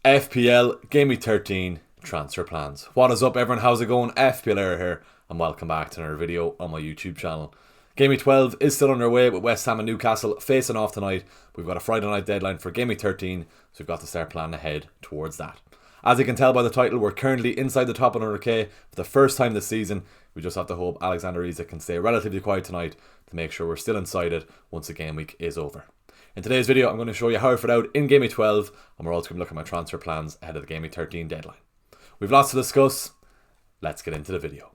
FPL GAMEWEEK13 transfer plans. What is up, everyone? How's it going? FPL Era here, and welcome back to another video on my YouTube channel. GameWeek 12 is still underway with West Ham and Newcastle facing off tonight. We've got a Friday night deadline for GameWeek 13, so we've got to start planning ahead towards that. As you can tell by the title, we're currently inside the top 100k for the first time this season. We just have to hope Alexander Isak can stay relatively quiet tonight to make sure we're still inside it once the game week is over. In today's video, I'm going to show you how I fit out in GameWeek 12, and we're also going to look at my transfer plans ahead of the GameWeek 13 deadline. We've lots to discuss. Let's get into the video.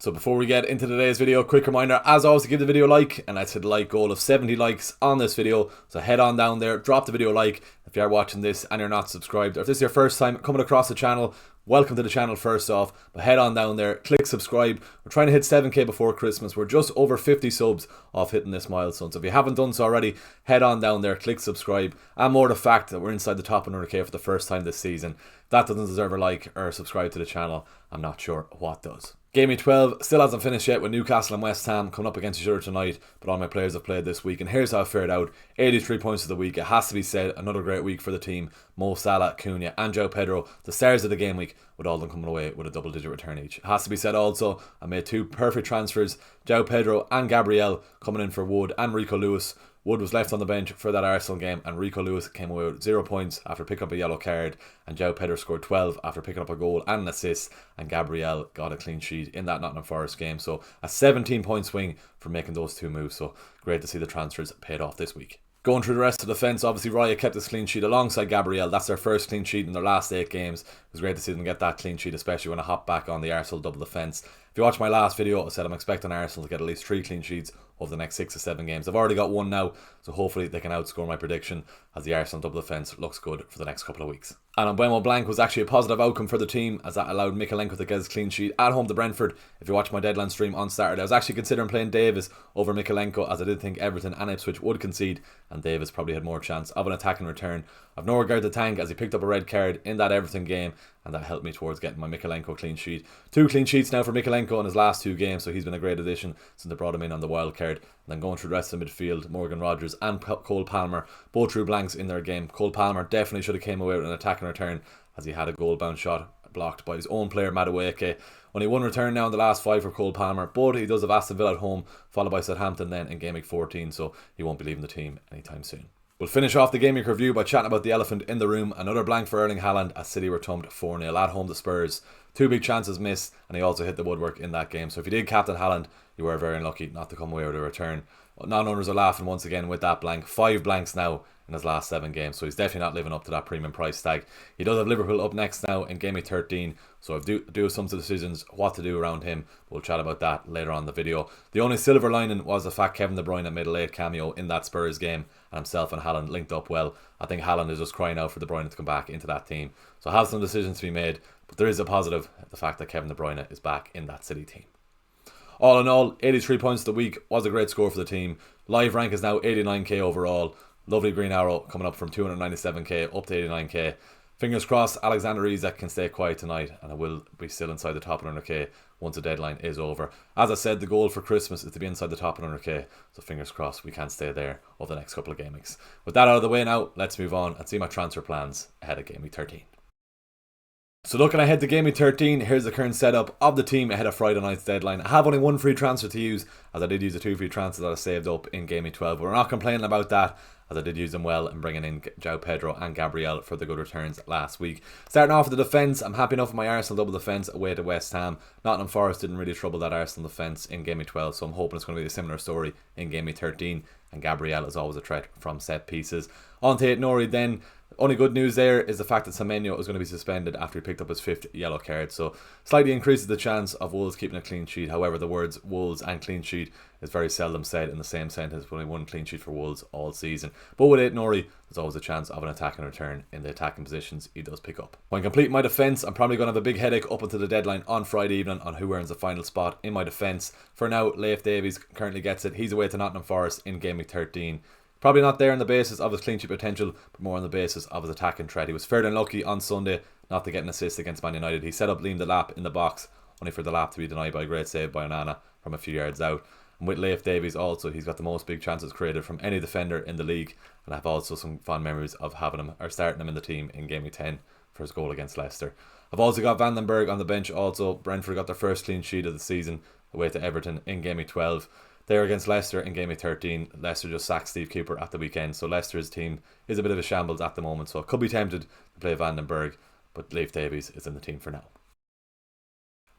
So before we get into today's video, quick reminder, as always, to give the video a like, and let's hit the like goal of 70 likes on this video. So head on down there, drop the video a like if you are watching this and you're not subscribed, or if this is your first time coming across the channel. Welcome to the channel first off, but head on down there, click subscribe. We're trying to hit 7k before Christmas. We're just over 50 subs off hitting this milestone. So if you haven't done so already, head on down there, click subscribe. And more the fact that we're inside the top 100k for the first time this season. If that doesn't deserve a like or subscribe to the channel, I'm not sure what does. GameWeek 12 still hasn't finished yet with Newcastle and West Ham coming up against each other tonight, but all my players have played this week, and here's how I fared out. 83 points of the week. It has to be said, another great week for the team. Mo Salah, Cunha and João Pedro, the stars of the game week, with all of them coming away with a double-digit return each. It has to be said also, I made two perfect transfers. João Pedro and Gabriel coming in for Wood and Rico Lewis. Wood was left on the bench for that Arsenal game, and Rico Lewis came away with 0 points after picking up a yellow card, and João Pedro scored 12 after picking up a goal and an assist, and Gabriel got a clean sheet in that Nottingham Forest game. So a 17-point swing for making those two moves. So great to see the transfers paid off this week. Going through the rest of the defence, obviously Raya kept his clean sheet alongside Gabriel. That's their first clean sheet in their last 8 games. It was great to see them get that clean sheet, especially when I hop back on the Arsenal double defence. If you watched my last video, I said I'm expecting Arsenal to get at least 3 clean sheets over the next 6 to 7 games. I've already got one now, so hopefully they can outscore my prediction as the Arsenal double defence looks good for the next couple of weeks. And Mbeumo Blanc was actually a positive outcome for the team, as that allowed Mykolenko to get his clean sheet at home to Brentford. If you watch my deadline stream on Saturday, I was actually considering playing Davis over Mykolenko, as I did think Everton and Ipswich would concede, and Davis probably had more chance of an attacking return. I've no regard to thank, as he picked up a red card in that Everton game, and that helped me towards getting my Mykolenko clean sheet. 2 clean sheets now for Mykolenko in his last 2 games, so he's been a great addition since they brought him in on the wild card. And then going through the rest of the midfield, Morgan Rogers and Cole Palmer, both true blanks in their game. Cole Palmer definitely should have came away with an attacking return, as he had a goal-bound shot blocked by his own player, Madueke. Only 1 return now in the last 5 for Cole Palmer, but he does have Aston Villa at home, followed by Southampton then in GameWeek 14, so he won't be leaving the team anytime soon. We'll finish off the GameWeek review by chatting about the elephant in the room. Another blank for Erling Haaland, as City were thumped 4-0 at home to Spurs. 2 big chances missed, and he also hit the woodwork in that game. So if you did captain Haaland, you were very unlucky not to come away with a return. Non-owners are laughing once again with that blank. 5 blanks now in his last 7 games, so he's definitely not living up to that premium price tag. He does have Liverpool up next now in GameWeek 13, so I do have some decisions what to do around him. We'll chat about that later on in the video. The only silver lining was the fact Kevin De Bruyne made a late cameo in that Spurs game, and himself and Haaland linked up well. I think Haaland is just crying out for De Bruyne to come back into that team. So I have some decisions to be made, but there is a positive, the fact that Kevin De Bruyne is back in that City team. All in all, 83 points of the week was a great score for the team. Live rank is now 89k overall. Lovely green arrow coming up from 297k up to 89k. Fingers crossed Alexander Isak can stay quiet tonight, and I will be still inside the top 100k once the deadline is over. As I said, the goal for Christmas is to be inside the top 100k, so fingers crossed we can stay there over the next couple of game weeks. With that out of the way now, let's move on and see my transfer plans ahead of Game Week 13. So looking ahead to Game Week 13, here's the current setup of the team ahead of Friday night's deadline. I have only 1 free transfer to use, as I did use the 2 free transfers that I saved up in Game Week 12. But we're not complaining about that, as I did use them well in bringing in João Pedro and Gabriel for the good returns last week. Starting off with the defence, I'm happy enough with my Arsenal double defence away to West Ham. Nottingham Forest didn't really trouble that Arsenal defence in Game Week 12, so I'm hoping it's going to be a similar story in Game Week 13. And Gabriel is always a threat from set pieces. On to Nori then. Only good news there is the fact that Semenyo is going to be suspended after he picked up his 5th yellow card, so slightly increases the chance of Wolves keeping a clean sheet. However, the words Wolves and clean sheet is very seldom said in the same sentence, with only 1 clean sheet for Wolves all season. But with Nori, there's always a chance of an attacking return in the attacking positions he does pick up. When completing my defence, I'm probably going to have a big headache up until the deadline on Friday evening on who earns the final spot in my defence. For now, Leif Davies currently gets it. He's away to Nottingham Forest in Game Week 13. Probably not there on the basis of his clean sheet potential, but more on the basis of his attacking threat. He was fairly unlucky on Sunday not to get an assist against Man United. He set up Liam Delap in the box, only for Delap to be denied by a great save by Onana from a few yards out. And with Leif Davies also, he's got the most big chances created from any defender in the league. And I have also some fond memories of having him or starting him in the team in Game Week 10 for his goal against Leicester. I've also got Van den Berg on the bench also. Brentford got their first clean sheet of the season away to Everton in Game Week 12. They're against Leicester in Game Week 13. Leicester just sacked Steve Cooper at the weekend, so Leicester's team is a bit of a shambles at the moment, so I could be tempted to play Van den Berg, but Leif Davies is in the team for now.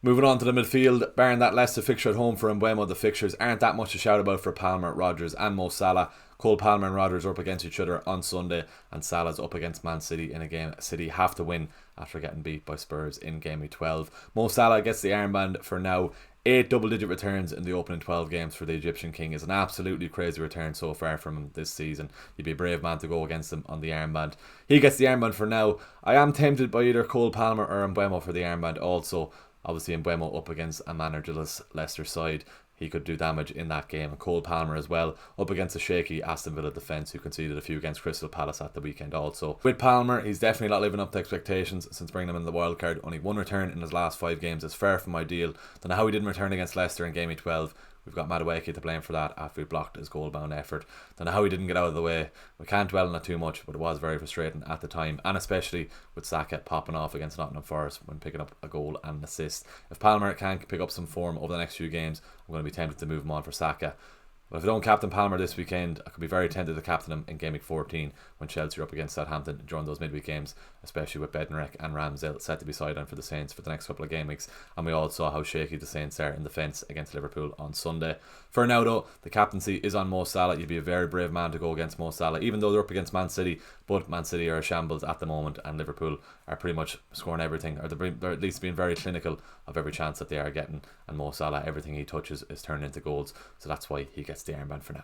Moving on to the midfield, barring that Leicester fixture at home for Mbeumo, the fixtures aren't that much to shout about for Palmer, Rodgers and Mo Salah. Cole Palmer and Rodgers are up against each other on Sunday, and Salah's up against Man City in a game City have to win after getting beat by Spurs in Game Week 12. Mo Salah gets the armband for now. 8 double-digit returns in the opening 12 games for the Egyptian King is an absolutely crazy return so far from him this season. You'd be a brave man to go against him on the armband. He gets the armband for now. I am tempted by either Cole Palmer or Mbeumo for the armband also. Obviously Mbeumo up against a managerless Leicester side. He could do damage in that game. And Cole Palmer as well, up against a shaky Aston Villa defence who conceded a few against Crystal Palace at the weekend also. With Palmer, he's definitely not living up to expectations since bringing him in the wildcard. Only one return in his last 5 games is far from ideal. Don't know how he didn't return against Leicester in Game Week 12. We've got Madueke to blame for that after we blocked his goal-bound effort. Don't know how he didn't get out of the way. We can't dwell on it too much, but it was very frustrating at the time, and especially with Saka popping off against Nottingham Forest when picking up a goal and an assist. If Palmer can't pick up some form over the next few games, I'm going to be tempted to move him on for Saka. But if I don't captain Palmer this weekend, I could be very tempted to captain him in Game Week 14 when Chelsea are up against Southampton during those midweek games, especially with Bednarek and Ramsdale set to be sidelined for the Saints for the next couple of game weeks. And we all saw how shaky the Saints are in defence against Liverpool on Sunday. For now though, the captaincy is on Mo Salah. You'd be a very brave man to go against Mo Salah, even though they're up against Man City. But Man City are a shambles at the moment, and Liverpool are pretty much scoring everything, or they're at least being very clinical of every chance that they are getting. And Mo Salah, everything he touches is turned into goals, so that's why he gets the armband for now.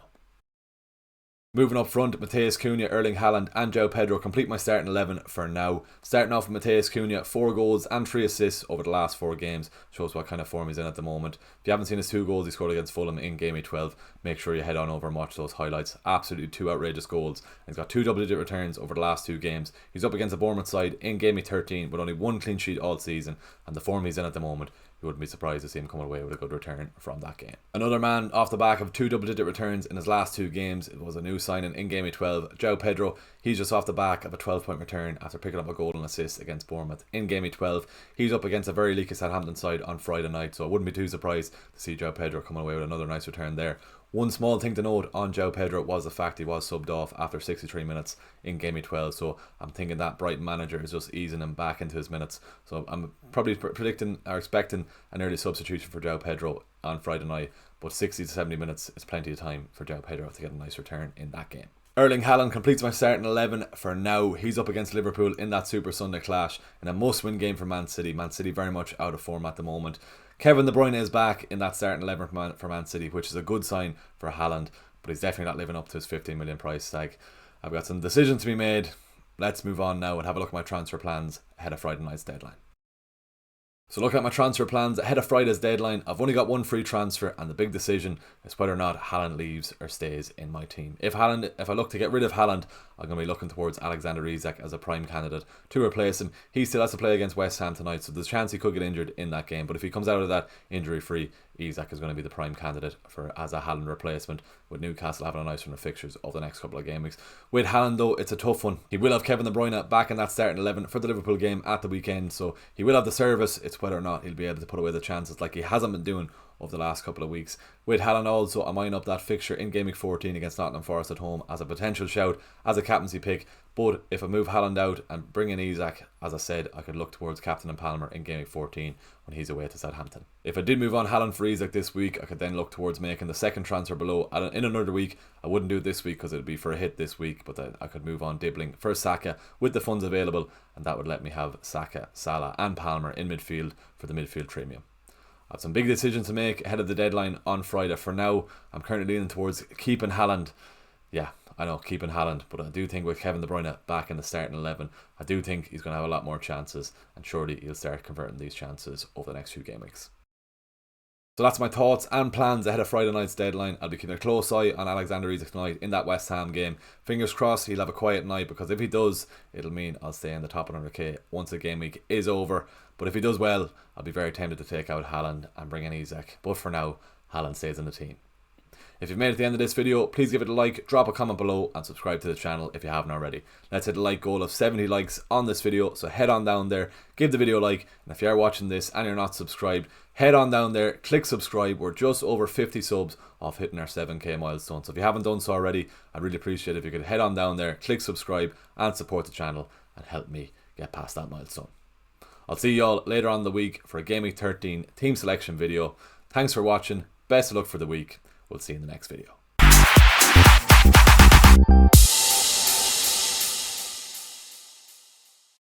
Moving up front, Matheus Cunha, Erling Haaland and João Pedro complete my starting 11 for now. Starting off with Matheus Cunha, 4 goals and 3 assists over the last 4 games. Shows what kind of form he's in at the moment. If you haven't seen his 2 goals he scored against Fulham in Game Week 12, make sure you head on over and watch those highlights. Absolutely 2 outrageous goals. And he's got 2 double-digit returns over the last 2 games. He's up against a Bournemouth side in Game Week 13 with only 1 clean sheet all season, and the form he's in at the moment, you wouldn't be surprised to see him coming away with a good return from that game. Another man off the back of 2 double-digit returns in his last 2 games, it was a new signing in Game Week 12, João Pedro. He's just off the back of a 12-point return after picking up a goal and assist against Bournemouth in Game Week 12. He's up against a very leaky Southampton side on Friday night, so I wouldn't be too surprised to see João Pedro coming away with another nice return there. One small thing to note on João Pedro was the fact he was subbed off after 63 minutes in Game Week 12, so I'm thinking that Brighton manager is just easing him back into his minutes. So I'm probably predicting or expecting an early substitution for João Pedro on Friday night, but 60 to 70 minutes is plenty of time for João Pedro to get a nice return in that game. Erling Haaland completes my starting 11 for now. He's up against Liverpool in that Super Sunday clash in a must-win game for Man City. Man City very much out of form at the moment. Kevin De Bruyne is back in that starting 11 for Man City, which is a good sign for Haaland, but he's definitely not living up to his 15 million price tag. I've got some decisions to be made. Let's move on now and have a look at my transfer plans ahead of Friday night's deadline. So looking at my transfer plans ahead of Friday's deadline, I've only got 1 free transfer, and the big decision is whether or not Haaland leaves or stays in my team. If I look to get rid of Haaland, I'm going to be looking towards Alexander Isak as a prime candidate to replace him. He still has to play against West Ham tonight, so there's a chance he could get injured in that game, but if he comes out of that injury free, Isak is going to be the prime candidate as a Haaland replacement, with Newcastle having a nice run of fixtures over the next couple of game weeks. With Haaland though, it's a tough one. He will have Kevin De Bruyne back in that starting 11 for the Liverpool game at the weekend, so he will have the service. It's whether or not he'll be able to put away the chances like he hasn't been doing over the last couple of weeks. With Haaland also, I'm eyeing up that fixture in Game Week 14 against Nottingham Forest at home as a potential shout as a captaincy pick. But if I move Haaland out and bring in Isak, as I said, I could look towards Captain and Palmer in Game Week 14 when he's away to Southampton. If I did move on Haaland for Isak this week, I could then look towards making the second transfer below in another week. I wouldn't do it this week because it would be for a hit this week, but I could move on Dibbling for Saka with the funds available, and that would let me have Saka, Salah and Palmer in midfield for the midfield premium. I have some big decisions to make ahead of the deadline on Friday. For now, I'm currently leaning towards keeping Haaland. Yeah, I know, keeping Haaland, but I do think with Kevin De Bruyne back in the starting 11, I do think he's going to have a lot more chances, and surely he'll start converting these chances over the next few game weeks. So that's my thoughts and plans ahead of Friday night's deadline. I'll be keeping a close eye on Alexander Isak tonight in that West Ham game. Fingers crossed he'll have a quiet night, because if he does, it'll mean I'll stay in the top 100k once the game week is over. But if he does well, I'll be very tempted to take out Haaland and bring in Isak. But for now, Haaland stays in the team. If you've made it to the end of this video, please give it a like, drop a comment below, and subscribe to the channel if you haven't already. Let's hit the like goal of 70 likes on this video, so head on down there, give the video a like, and if you are watching this and you're not subscribed, head on down there, click subscribe. We're just over 50 subs off hitting our 7k milestone, so if you haven't done so already, I'd really appreciate it if you could head on down there, click subscribe, and support the channel, and help me get past that milestone. I'll see you all later on in the week for a GAMEWEEK13 team selection video. Thanks for watching, best of luck for the week. We'll see you in the next video.